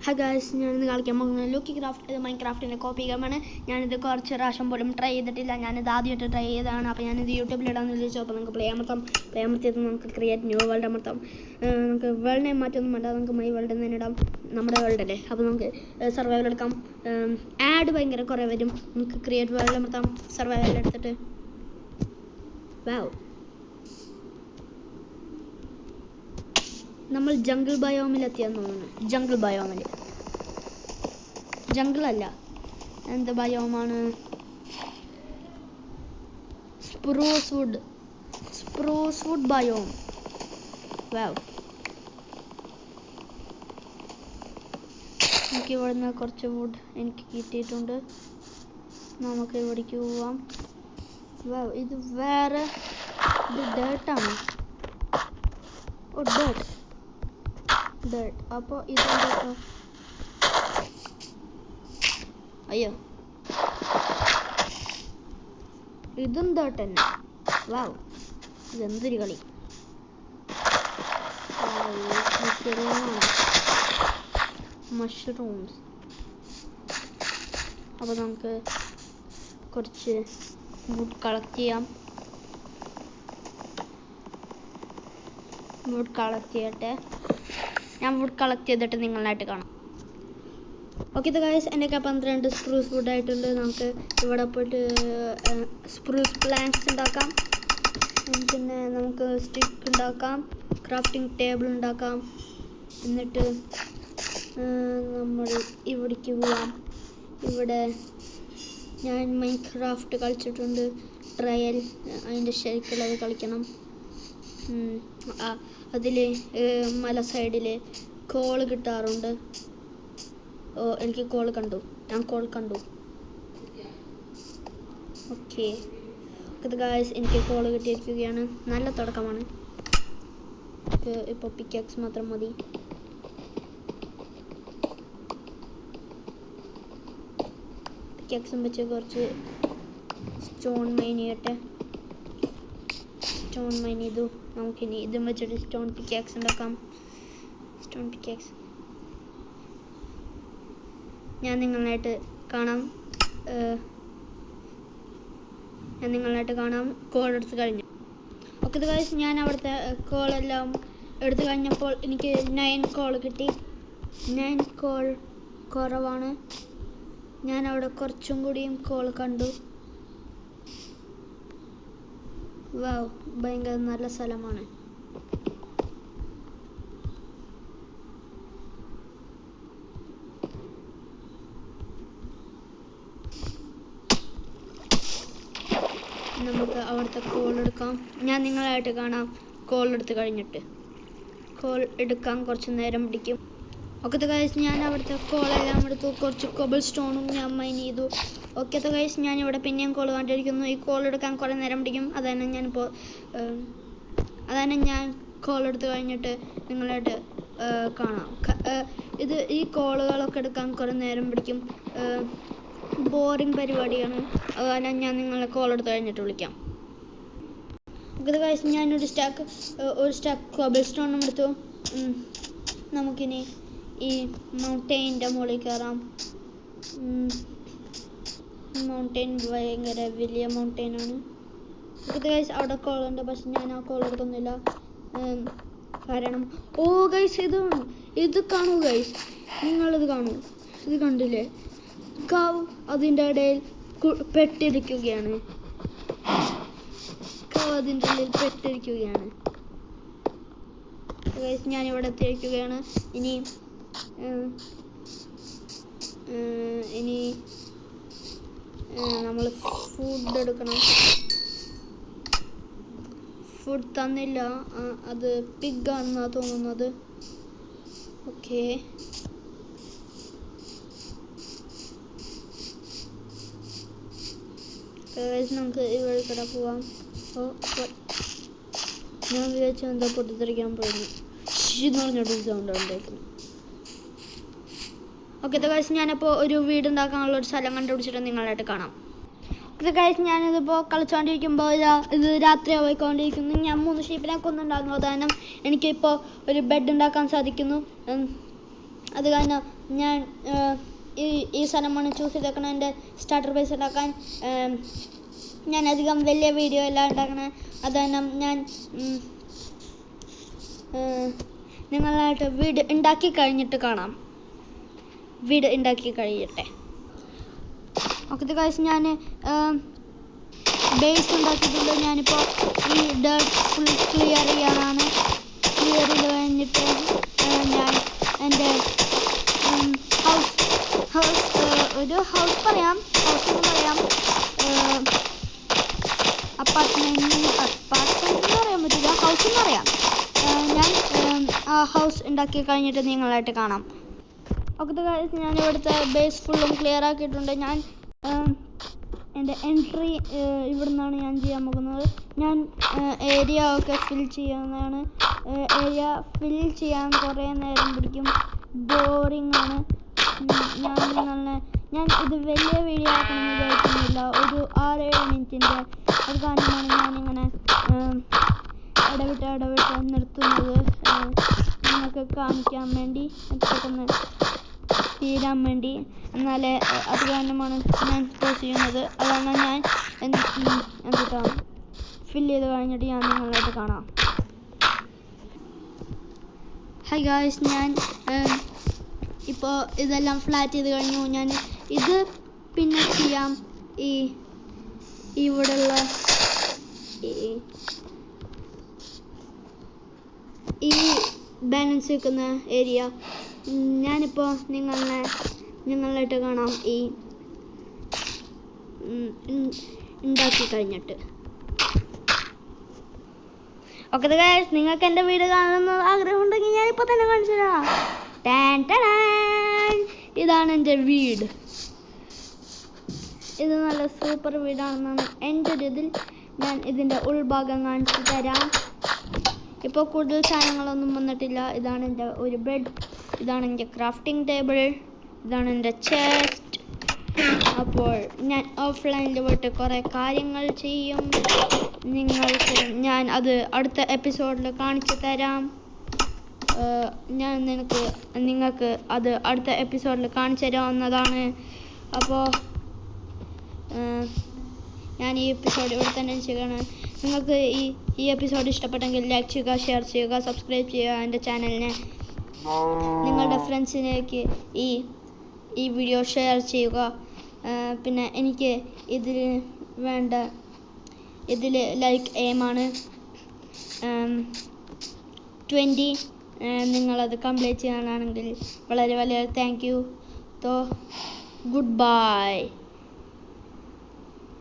Hi guys, ഞാനിന്ന് കളിക്കാൻ പോകുന്നത് ലൂക്കി ക്രാഫ്റ്റ് മൈൻക്രാഫ്റ്റിൻ്റെ കോപ്പി ഗെയിമാണ്. ഞാനിത് കുറച്ച് പ്രാവശ്യം പോലും ട്രൈ ചെയ്തിട്ടില്ല. ഞാനിത് ആദ്യമായിട്ട് ട്രൈ ചെയ്തതാണ്. അപ്പോൾ ഞാനിത് യൂട്യൂബിലിടാമെന്ന് വിചാരിച്ചു. അപ്പോൾ നമുക്ക് പ്ലേ അമർത്തിയത് നമുക്ക് ക്രിയേറ്റ് ന്യൂ വേൾഡ് അമർത്താം. നമുക്ക് വേൾഡ് നെയിം മാറ്റൊന്നും വേണ്ട, നമുക്ക് മൈ വേൾഡ് തന്നെ ഇടാം. നമ്മുടെ വേൾഡ് അല്ലേ, അപ്പോൾ നമുക്ക് സർവൈവൽ എടുക്കാം. ആഡ് ഭയങ്കര കുറേ വരും. നമുക്ക് ക്രിയേറ്റ് വേൾഡ് അമർത്താം. സർവൈവൽ എടുത്തിട്ട് വാവ്, നമ്മൾ ജംഗിൾ ബയോമിലെത്തിയെന്ന് തോന്നുന്നു. ജംഗിൾ അല്ല, എന്ത് ബയോമാണ്? Spruce wood biome. വാവ്, എനിക്ക് ഇവിടുന്ന് കുറച്ച് വുഡ് എനിക്ക് കിട്ടിയിട്ടുണ്ട്. നമുക്ക് ഇവിടേക്ക് പോവാം. വാവ്, ഇത് വേറെ ഡേർട്ടാണ്. ഓ, ഡേർട്ട്. അപ്പോൾ ഇതെന്താ? അയ്യോ, ഇതും ഡേർട്ട് തന്നെ. വാവ്, ഇതെന്തൊരു കളി! മഷ്റൂംസ്. അപ്പോൾ നമുക്ക് കുറച്ച് വുഡ് കളക്ട് ചെയ്യാം. വുഡ് കളക്ട് ചെയ്യട്ടെ. ഞാൻ വുഡ് കളക്ട് ചെയ്തിട്ട് നിങ്ങളായിട്ട് കാണാം. ഓക്കെ ഗൈസ്, എൻ്റെ 12 സ്പ്രൂസ് വുഡ് ആയിട്ടുണ്ട്. നമുക്ക് ഇവിടെ പോയിട്ട് സ്പ്രൂസ് പ്ലാങ്ക്സ് ഉണ്ടാക്കാം. പിന്നെ നമുക്ക് സ്റ്റിക്ക് ഉണ്ടാക്കാം, ക്രാഫ്റ്റിംഗ് ടേബിൾ ഉണ്ടാക്കാം. എന്നിട്ട് നമ്മൾ ഇവിടേക്ക് പോവാം. ഇവിടെ ഞാൻ മൈൻക്രാഫ്റ്റ് കളിച്ചിട്ടുണ്ട്, ട്രയൽ. അതിൻ്റെ ശരിക്കുള്ളത് കളിക്കണം. അതിൽ മല സൈഡിൽ കോൾ കിട്ടാറുണ്ട്. എനിക്ക് ഞാൻ കോൾ കണ്ടു. ഓക്കെ ഗായ്സ്, എനിക്ക് കോൾ കിട്ടിയിരിക്കുകയാണ്. നല്ല തുടക്കമാണ്. ഇപ്പോൾ പിക്കാക്സ് മാത്രം മതി. പിക്കാക്സും വെച്ച് കുറച്ച് സ്റ്റോൺ മൈൻ ചെയ്യട്ടെ. സ്റ്റോൺ മൈൻ ചെയ്തു. നമുക്കിനി ഇതും വെച്ചിട്ട് സ്റ്റോൺ പിക്കാക്സ് ഉണ്ടാക്കാം. സ്റ്റോൺ പിക്കാക്സ് ഞാൻ നിങ്ങളായിട്ട് കാണാം. കോൾ എടുത്ത് കഴിഞ്ഞു. ഓക്കെ ഗൈസ്, ഞാൻ അവിടുത്തെ കോളെല്ലാം എടുത്തു കഴിഞ്ഞപ്പോൾ എനിക്ക് 9 കോൾ കിട്ടി. 9 കോൾ കുറവാണ്. ഞാൻ അവിടെ കുറച്ചും കൂടിയും കോൾ കണ്ടു. വാവ്, ഭയങ്കര നല്ല സ്ഥലമാണ്. നമുക്ക് അവിടുത്തെ കോൾ എടുക്കാം. ഞാൻ നിങ്ങളായിട്ട് കാണാം കോൾ എടുത്ത് കഴിഞ്ഞിട്ട്. കോൾ എടുക്കാൻ കുറച്ച് നേരം പിടിക്കും. ഓക്കെ ഗൈസ്, ഞാൻ അവിടുത്തെ കോളെല്ലാം എടുത്തു. കുറച്ച് കോബിൾ സ്റ്റോണും ഞാൻ മൈൻ ചെയ്തു. ഓക്കെ ഗൈസ്, ഞാനിവിടെ പിന്നെയും കോൾ കണ്ടിരിക്കുന്നു. ഈ കോൾ എടുക്കാൻ കുറേ നേരം പിടിക്കും. അതാണ് ഞാൻ കോൾ എടുത്ത് കഴിഞ്ഞിട്ട് നിങ്ങളായിട്ട് കാണാം. ഈ കോളുകളൊക്കെ എടുക്കാൻ കുറേ നേരം പിടിക്കും. ബോറിംഗ് പരിപാടിയാണ്. അതുകാരണം ഞാൻ നിങ്ങളെ കോൾ എടുത്ത് കഴിഞ്ഞിട്ട് വിളിക്കാം. ഓക്കെ ഗൈസ്, ഞാനൊരു സ്റ്റാക്ക് കോബിൾ സ്റ്റോണും എടുത്തു. നമുക്കിനി ഈ മൗണ്ടെയിൻ്റെ മുകളിൽ കയറാം. മൗണ്ടെയിൻ ഭയങ്കര വലിയ മൗണ്ടെയിനാണ്. ഓക്കെ ഗൈസ്, അവിടെ കോളുണ്ട്, പക്ഷെ ഞാൻ ആ കോൾ എടുക്കുന്നില്ല. കാരണം ഗൈസ്, ഇത് കാണൂ ഗൈസ്, നിങ്ങളിത് കാണൂ. ഇത് കണ്ടില്ലേ? കാവ് അതിൻ്റെ ഇടയിൽ പെട്ടിരിക്കുകയാണ്. ഞാനിവിടെ എത്തിയിരിക്കുകയാണ്. ഇനി നമ്മൾ ഫുഡ് എടുക്കണം. ഫുഡ് തന്നില്ല, അത് പിഗാണെന്നാണ് തോന്നുന്നത്. ഓക്കെ, നമുക്ക് ഇവിടെ കൂടെ പോവാം. ഞാൻ വിചാരിച്ചു എന്താ പൊട്ടിത്തെറിക്കാൻ പോയിരുന്നു എന്ന് പറഞ്ഞിട്ട് സൗണ്ട് ഉണ്ടായിരുന്നു. ഓക്കെ ഗൈസ്, ഞാനിപ്പോൾ ഒരു വീട് ഉണ്ടാക്കാനുള്ള ഒരു സ്ഥലം കണ്ടുപിടിച്ചിട്ട് നിങ്ങളായിട്ട് കാണാം. ഓക്കെ ഗൈസ്, ഞാനിതിപ്പോൾ കളിച്ചുകൊണ്ടിരിക്കുമ്പോൾ ഇത് രാത്രി ആയിക്കൊണ്ടിരിക്കുന്നു. ഞാൻ 3 ഷീപ്പിനെ കൊന്നുണ്ടാകുന്നു. കാരണം എനിക്കിപ്പോൾ ഒരു ബെഡ് ഉണ്ടാക്കാൻ സാധിക്കുന്നു. അത് കാരണം ഞാൻ ഈ സ്ഥലമാണ് ചൂസ് ചെയ്തേക്കണം എൻ്റെ സ്റ്റാർട്ടർ ബേസ് ഉണ്ടാക്കാൻ. ഞാൻ അധികം വലിയ വീഡിയോ എല്ലാം ഉണ്ടാക്കണേ. അത് കാരണം ഞാൻ നിങ്ങളായിട്ട് വീട് ഉണ്ടാക്കി കഴിഞ്ഞിട്ട് കാണാം. വീട് ഉണ്ടാക്കി കഴിയട്ടെ. ഓക്കെ ഗൈസ്, ഞാൻ ബേസ് ഉണ്ടാക്കിയിട്ടുണ്ട്. ഞാനിപ്പോൾ ഈ ഡേർട്ട് ഫുൾ ക്ലിയർ ചെയ്യാനാണ്. ക്ലിയർ ചെയ്ത് കഴിഞ്ഞിട്ട് ഞാൻ എൻ്റെ ഒരു ഹൗസ് പറയാം, അപ്പാർട്ട്മെൻറ്റ് എന്ന് പറയാൻ പറ്റില്ല, ഹൗസ് എന്ന് പറയാം. ഞാൻ ആ ഹൗസ് ഉണ്ടാക്കി കഴിഞ്ഞിട്ട് നിങ്ങളായിട്ട് കാണാം. ഓക്കെ ഗൈസ്, ഞാൻ ഇവിടുത്തെ ബേസ് ഫുള്ളും ക്ലിയർ ആക്കിയിട്ടുണ്ട്. ഞാൻ എൻ്റെ എൻട്രി ഇവിടെ നിന്നാണ് ഞാൻ ചെയ്യാൻ പോകുന്നത്. ഞാൻ ഏരിയ ഒക്കെ ഫിൽ ചെയ്യുന്നതാണ്. ഏരിയ ഫിൽ ചെയ്യാൻ കുറേ നേരം പിടിക്കും, ബോറിംഗ് ആണ്. ഞാൻ ഇത് വലിയ വീഡിയോ ആക്കണമെന്ന് വിചാരിക്കുന്നില്ല, ഒരു 6-7 മിനിറ്റിൻ്റെ. അത് കാരണമാണ് ഞാനിങ്ങനെ ഇടവിട്ട് നിർത്തുന്നത്, നിങ്ങൾക്ക് കാണിക്കാൻ വേണ്ടി, പെട്ടെന്ന് തീരാൻ വേണ്ടി. എന്നാലേ അത് കാരണമാണ് ഞാൻ പോസ് ചെയ്യുന്നത്. അതാണ് ഞാൻ എന്താ ഫിൽ ചെയ്ത് കഴിഞ്ഞിട്ട് ഞാൻ നിങ്ങളായിട്ട് കാണാം. ഹായ് ഗായ്സ്, ഞാൻ ഇപ്പോൾ ഇതെല്ലാം ഫ്ലാറ്റ് ചെയ്ത് കഴിഞ്ഞു. ഞാൻ ഇത് പിന്നെ ചെയ്യാം. ഇവിടെയുള്ള ഈ ബാലൻസ് വെക്കുന്ന ഏരിയ ഞാനിപ്പോൾ നിങ്ങളായിട്ട് കാണാം ഈ ഉണ്ടാക്കി കഴിഞ്ഞിട്ട്. ഓക്കെ ഗൈസ്, നിങ്ങൾക്ക് എൻ്റെ വീട് കാണുന്ന ആഗ്രഹമുണ്ടെങ്കിൽ ഞാനിപ്പോൾ തന്നെ കാണിച്ചു തരാം. ഇതാണ് എൻ്റെ വീട്. ഇത് നല്ല സൂപ്പർ വീടാണെന്നാണ് എൻ്റെ ഒരു ഇതിൽ. ഞാൻ ഇതിൻ്റെ ഉൾഭാഗം കാണിച്ചു തരാം. ഇപ്പോൾ കൂടുതൽ സാധനങ്ങളൊന്നും വന്നിട്ടില്ല. ഇതാണ് എൻ്റെ ഒരു ബെഡ്, ഇതാണ് എൻ്റെ ക്രാഫ്റ്റിംഗ് ടേബിൾ, ഇതാണ് എൻ്റെ ചെസ്റ്റ്. അപ്പോൾ ഞാൻ ഓഫ്ലൈനിൽ പോയിട്ട് കുറേ കാര്യങ്ങൾ ചെയ്യും. ഞാൻ അത് അടുത്ത എപ്പിസോഡിൽ കാണിച്ചു തരാം. നിങ്ങൾക്ക് അത് അടുത്ത എപ്പിസോഡിൽ കാണിച്ചു തരാവുന്നതാണ്. അപ്പോൾ ഞാൻ ഈ എപ്പിസോഡ് ഇവിടെ തന്നെ ചെയ്യണം. നിങ്ങൾക്ക് ഈ എപ്പിസോഡ് ഇഷ്ടപ്പെട്ടെങ്കിൽ ലൈക്ക് ചെയ്യുക, ഷെയർ ചെയ്യുക, സബ്സ്ക്രൈബ് ചെയ്യുക എൻ്റെ ചാനലിനെ. നിങ്ങളുടെ ഫ്രണ്ട്സിലേക്ക് ഈ വീഡിയോ ഷെയർ ചെയ്യുക. പിന്നെ എനിക്ക് ഇതിൽ ലൈക്ക് എയിമാണ് 20. നിങ്ങളത് കംപ്ലീറ്റ് ചെയ്യാനാണെങ്കിൽ വളരെ താങ്ക് യു. Good bye.